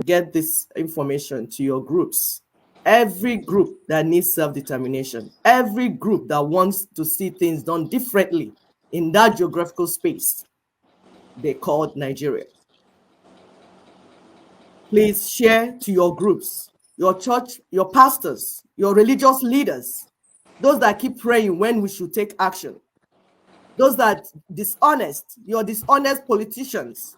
get this information to your groups. Every group that needs self-determination, every group that wants to see things done differently in that geographical space, they called Nigeria. Please share to your groups, your church, your pastors, your religious leaders, those that keep praying when we should take action, those that dishonest, your dishonest politicians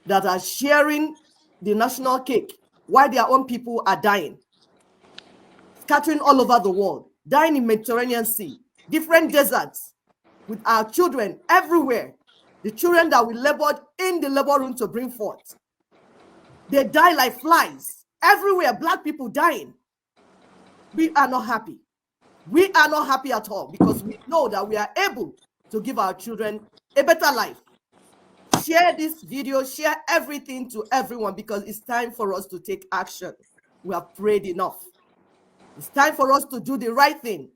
that are sharing the national cake while their own people are dying, scattering all over the world, dying in Mediterranean Sea, different deserts, with our children everywhere, the children that we labored in the labor room to bring forth. They die like flies everywhere, Black people dying. We are not happy. We are not happy at all, because we know that we are able to give our children a better life. Share this video, share everything to everyone, because it's time for us to take action. We have prayed enough. It's time for us to do the right thing.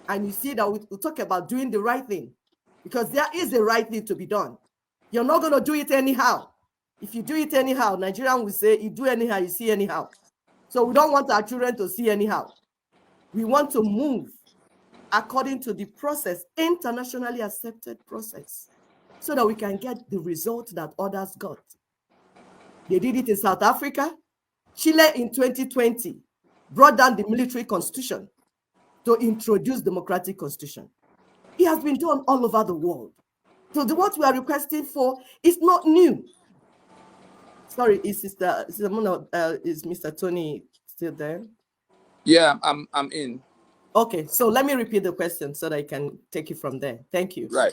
And you see that we talk about doing the right thing, because there is a right thing to be done. You're not going to do it anyhow. If you do it anyhow, Nigerian will say, you do anyhow, you see anyhow. So we don't want our children to see anyhow. We want to move according to the process, internationally accepted process, so that we can get the result that others got. They did it in South Africa. Chile in 2020 brought down the military constitution to introduce democratic constitution. It has been done all over the world. So what we are requesting for is not new. Sorry, is Mr. Tony still there? Yeah, I'm in. Okay, so let me repeat the question so that I can take it from there. Thank you. Right.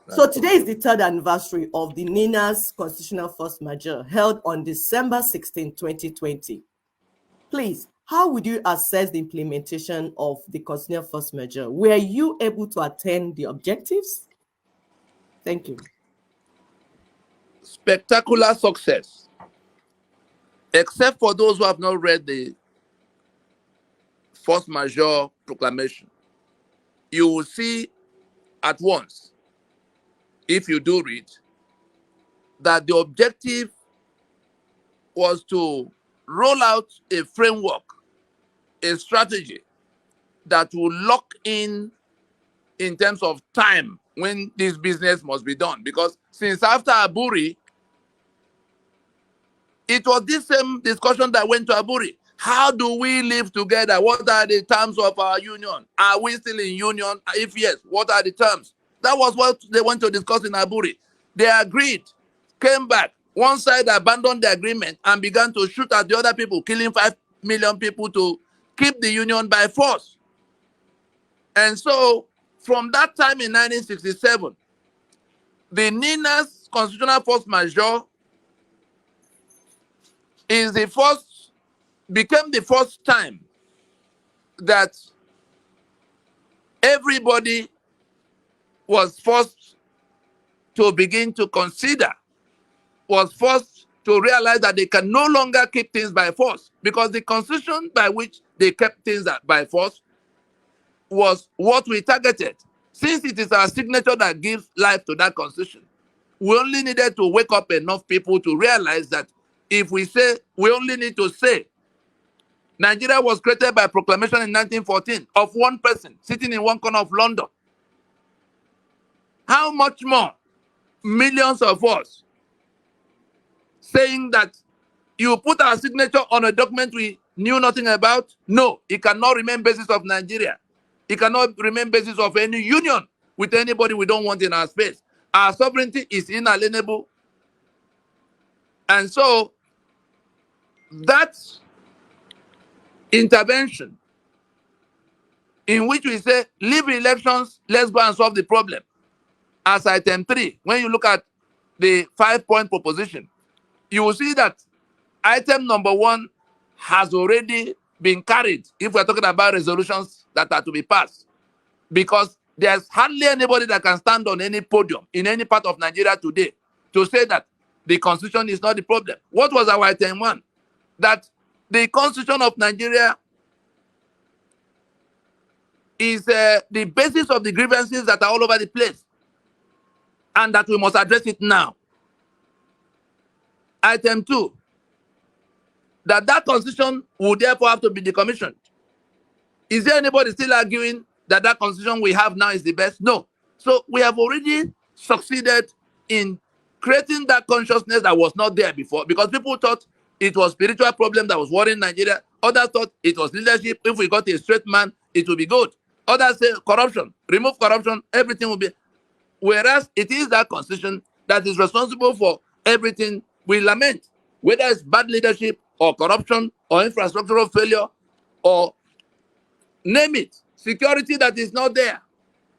So today is the third anniversary of the NINA's Constitutional Force Majeure held on December 16, 2020. Please, how would you assess the implementation of the Constitutional Force Majeure? Were you able to attain the objectives? Thank you. Spectacular success. Except for those who have not read the Force Majeure proclamation, you will see at once, if you do read, that the objective was to roll out a framework, a strategy that will lock in terms of time when this business must be done. Because since after Aburi, it was this same discussion that went to Aburi. How do we live together? What are the terms of our union? Are we still in union? If yes, what are the terms? That was what they went to discuss in Aburi. They agreed, came back. One side abandoned the agreement and began to shoot at the other people, killing 5 million people to keep the union by force. And so, from that time in 1967, the NINA's Constitutional Force Majeure became the first time that everybody was forced to begin to consider, was forced to realize that they can no longer keep things by force, because the constitution by which they kept things by force was what we targeted. Since it is our signature that gives life to that constitution, we only needed to wake up enough people to realize that if we say, we only need to say, Nigeria was created by proclamation in 1914 of one person sitting in one corner of London. How much more millions of us saying that you put our signature on a document we knew nothing about? No, it cannot remain basis of Nigeria. It cannot remain basis of any union with anybody we don't want in our space. Our sovereignty is inalienable. And so that intervention in which we say, leave elections, let's go and solve the problem. As item 3, when you look at the 5-point proposition, you will see that item number 1 has already been carried if we're talking about resolutions that are to be passed. Because there's hardly anybody that can stand on any podium in any part of Nigeria today to say that the constitution is not the problem. What was our item 1? That the constitution of Nigeria is the basis of the grievances that are all over the place, and that we must address it now. Item 2, that constitution would therefore have to be decommissioned. Is there anybody still arguing that constitution we have now is the best? No. So we have already succeeded in creating that consciousness that was not there before, because people thought it was spiritual problem that was worrying Nigeria. Others thought it was leadership. If we got a straight man, it will be good. Others say corruption. Remove corruption, everything will be. Whereas it is that constitution that is responsible for everything we lament, whether it's bad leadership or corruption or infrastructural failure or name it, security that is not there.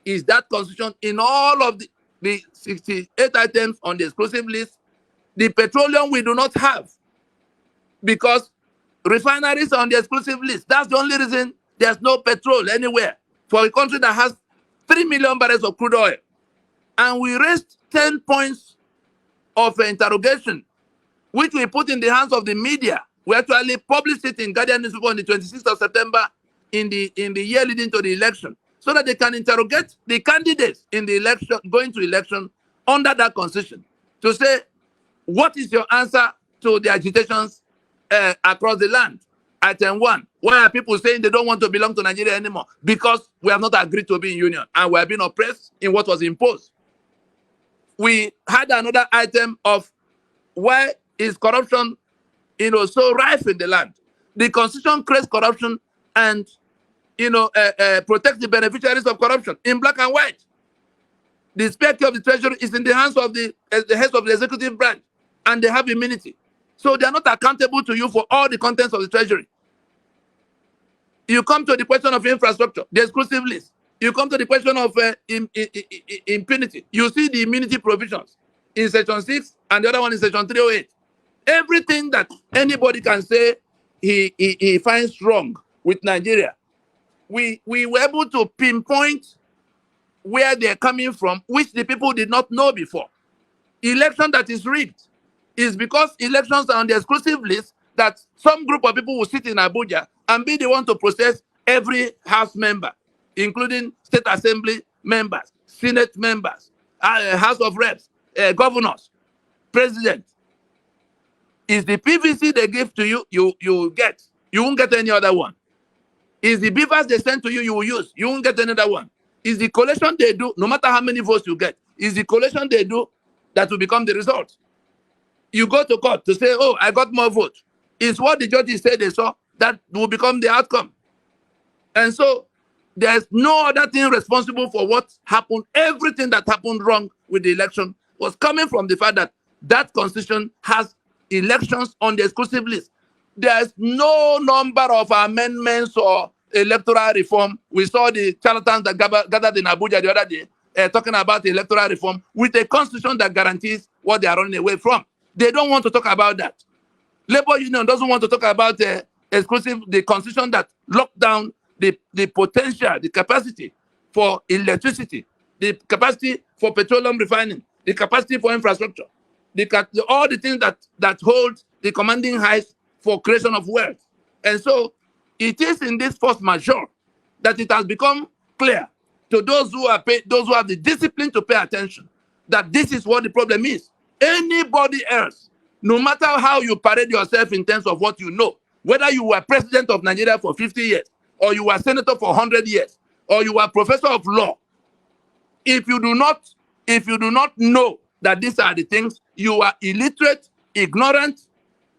Is that constitution in all of the 68 items on the exclusive list? The petroleum we do not have, because refineries are on the exclusive list. That's the only reason there's no petrol anywhere for a country that has 3 million barrels of crude oil. And we raised 10 points of interrogation, which we put in the hands of the media. We actually published it in Guardian newspaper on the 26th of September in the year leading to the election, so that they can interrogate the candidates in the election, going to election under that constitution, to say, what is your answer to the agitations across the land? Item 1, why are people saying they don't want to belong to Nigeria anymore? Because we have not agreed to be in union and we have been oppressed in what was imposed. We had another item of why is corruption, so rife in the land. The constitution creates corruption and, protects the beneficiaries of corruption in black and white. The Speaker of the Treasury is in the hands of the heads of the executive branch, and they have immunity. So they are not accountable to you for all the contents of the Treasury. You come to the question of infrastructure, the exclusive list. You come to the question of impunity. You see the immunity provisions in Section 6 and the other one in Section 308. Everything that anybody can say he finds wrong with Nigeria, we were able to pinpoint where they're coming from, which the people did not know before. Election that is rigged is because elections are on the exclusive list, that some group of people will sit in Abuja and be the one to process every House member, including State Assembly members, Senate members, House of Reps, governors, president. Is the PVC they give to you, you get. You won't get any other one. Is the beavers they send to you, you will use. You won't get another one. Is the collation they do, no matter how many votes you get, is the collation they do that will become the result. You go to court to say, oh, I got more votes. It's what the judges said they saw that will become the outcome. And so there's no other thing responsible for what happened. Everything that happened wrong with the election was coming from the fact that that constitution has elections on the exclusive list. There's no number of amendments or electoral reform. We saw the charlatans that gathered in Abuja the other day talking about electoral reform with a constitution that guarantees what they are running away from. They don't want to talk about that. Labor Union doesn't want to talk about the constitution that locked down the potential, the capacity for electricity, the capacity for petroleum refining, the capacity for infrastructure, all the things that hold the commanding heights for creation of wealth. And so it is in this force majeure that it has become clear to those who have the discipline to pay attention that this is what the problem is. Anybody else, no matter how you parade yourself in terms of what you know, whether you were president of Nigeria for 50 years, or you were senator for 100 years, or you were professor of law, if you do not know that these are the things, you are illiterate, ignorant,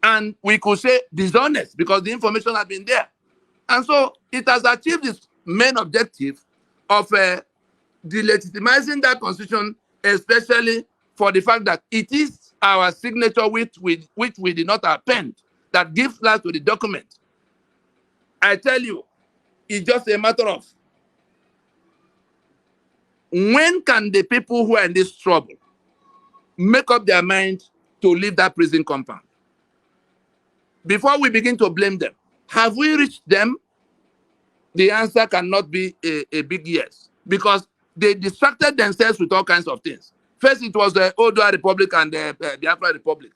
and we could say dishonest, because the information has been there. And so it has achieved its main objective of delegitimizing that constitution, especially for the fact that it is our signature which we did not append that gives life to the document. I tell you, it's just a matter of when can the people who are in this trouble make up their mind to leave that prison compound? Before we begin to blame them, have we reached them? The answer cannot be a big yes, because they distracted themselves with all kinds of things. First, it was the Oodua Republic and the Biafra Republic.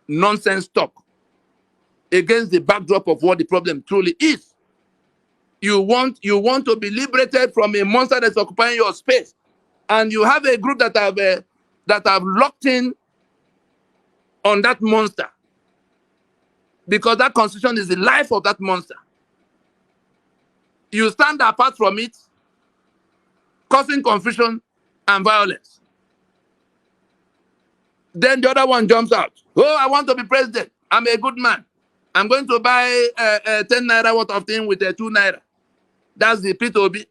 Nonsense talk against the backdrop of what the problem truly is. You want to be liberated from a monster that's occupying your space, and you have a group that have locked in on that monster. because that constitution is the life of that monster. You stand apart from it, causing confusion and violence. Then the other one jumps out. Oh, I want to be president. I'm a good man. I'm going to buy 10 naira worth of thing with 2 naira. That's the P2B.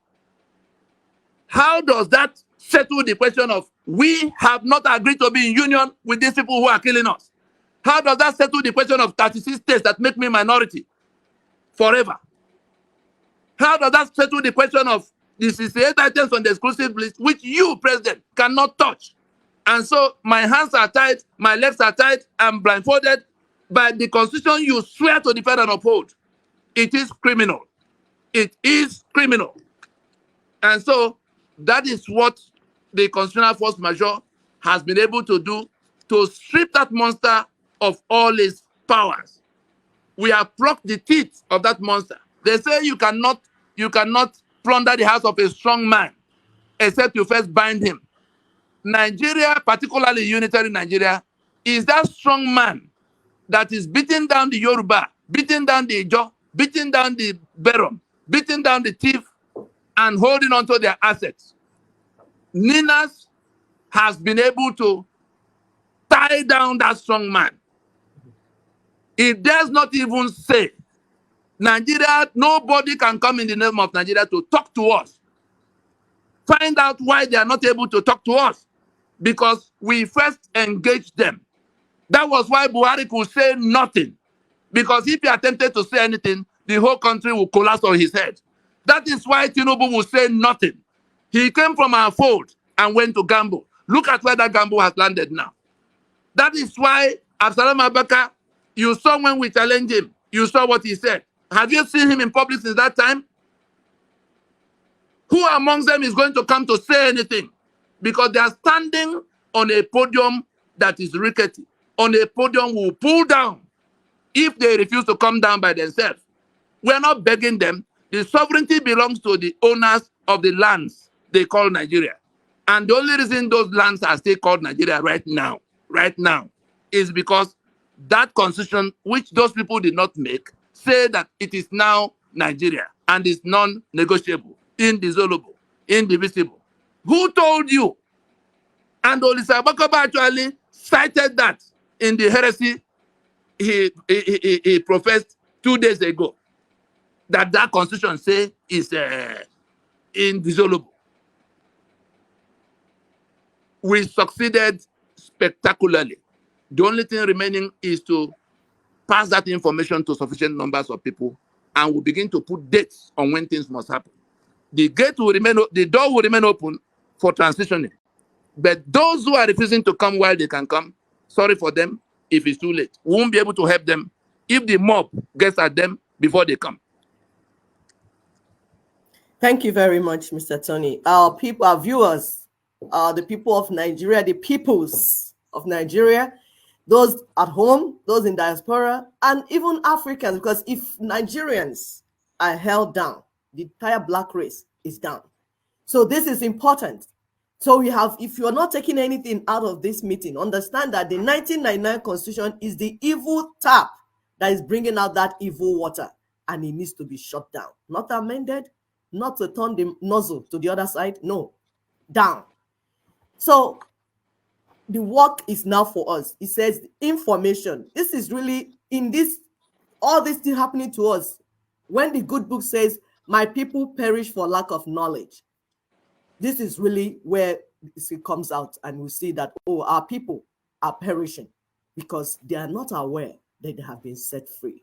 How does that settle the question of we have not agreed to be in union with these people who are killing us? How does that settle the question of 36 states that make me minority forever? How does that settle the question of the 68 items on the exclusive list, which you, President, cannot touch? And so my hands are tied, my legs are tied, I'm blindfolded by the constitution you swear to defend and uphold. It is criminal. It is criminal. And so that is what the constitutional force majeure has been able to do, to strip that monster of all its powers. We have plucked the teeth of that monster. They say you cannot plunder the house of a strong man except you first bind him. Nigeria, particularly unitary Nigeria, is that strong man that is beating down the Yoruba, beating down the Ijo, beating down the Berom, beating down the thief, and holding on to their assets. Ninas has been able to tie down that strong man. It does not even say, Nigeria, nobody can come in the name of Nigeria to talk to us. Find out why they are not able to talk to us. Because we first engaged them. That was why Buhari could say nothing. Because if he attempted to say anything, the whole country will collapse on his head. That is why Tinubu will say nothing. He came from our fold and went to Gambo. Look at where that Gambo has landed now. That is why Absalom Abaka, you saw when we challenged him, you saw what he said. Have you seen him in public since that time? Who amongst them is going to come to say anything? Because they are standing on a podium that is rickety, on a podium we will pull down if they refuse to come down by themselves. We are not begging them. The sovereignty belongs to the owners of the lands they call Nigeria. And the only reason those lands are still called Nigeria right now, is because that constitution, which those people did not make, say that it is now Nigeria and is non-negotiable, indissoluble, indivisible. Who told you? And Olisa Bakoba actually cited that in the heresy he professed 2 days ago, that constitution say is indissoluble. We succeeded spectacularly. The only thing remaining is to pass that information to sufficient numbers of people, and we begin to put dates on when things must happen. The door will remain open for transitioning. But those who are refusing to come while they can come, sorry for them if it's too late. We won't be able to help them if the mob gets at them before they come. Thank you very much, Mr. Tony. Our people, our viewers, the people of Nigeria, the peoples of Nigeria, those at home, those in diaspora, and even Africans, because if Nigerians are held down, the entire black race is down. So this is important. So we have, if you're not taking anything out of this meeting, understand that the 1999 Constitution is the evil tap that is bringing out that evil water, and it needs to be shut down. Not amended, not to turn the nozzle to the other side, no, down. So the work is now for us. It says information. This is really, in this, all this thing happening to us, when the good book says, my people perish for lack of knowledge. This is really where it comes out, and we see that, oh, our people are perishing because they are not aware that they have been set free.